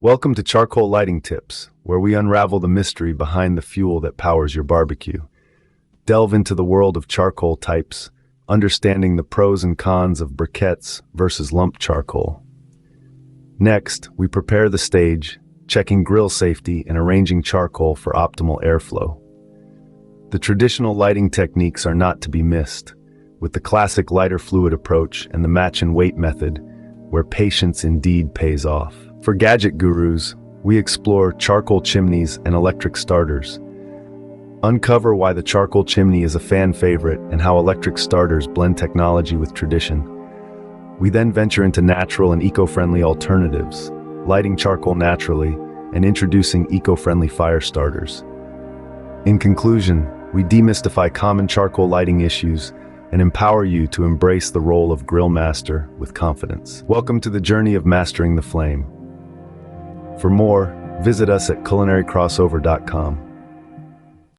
Welcome to Charcoal Lighting Tips, where we unravel the mystery behind the fuel that powers your barbecue. Delve into the world of charcoal types, understanding the pros and cons of briquettes versus lump charcoal. Next, we prepare the stage, checking grill safety and arranging charcoal for optimal airflow. The traditional lighting techniques are not to be missed, with the classic lighter fluid approach and the match and wait method, where patience indeed pays off. For gadget gurus, we explore charcoal chimneys and electric starters. Uncover why the charcoal chimney is a fan favorite and how electric starters blend technology with tradition. We then venture into natural and eco-friendly alternatives, lighting charcoal naturally and introducing eco-friendly fire starters. In conclusion, we demystify common charcoal lighting issues and empower you to embrace the role of grill master with confidence. Welcome to the journey of mastering the flame. For more, visit us at culinarycrossover.com.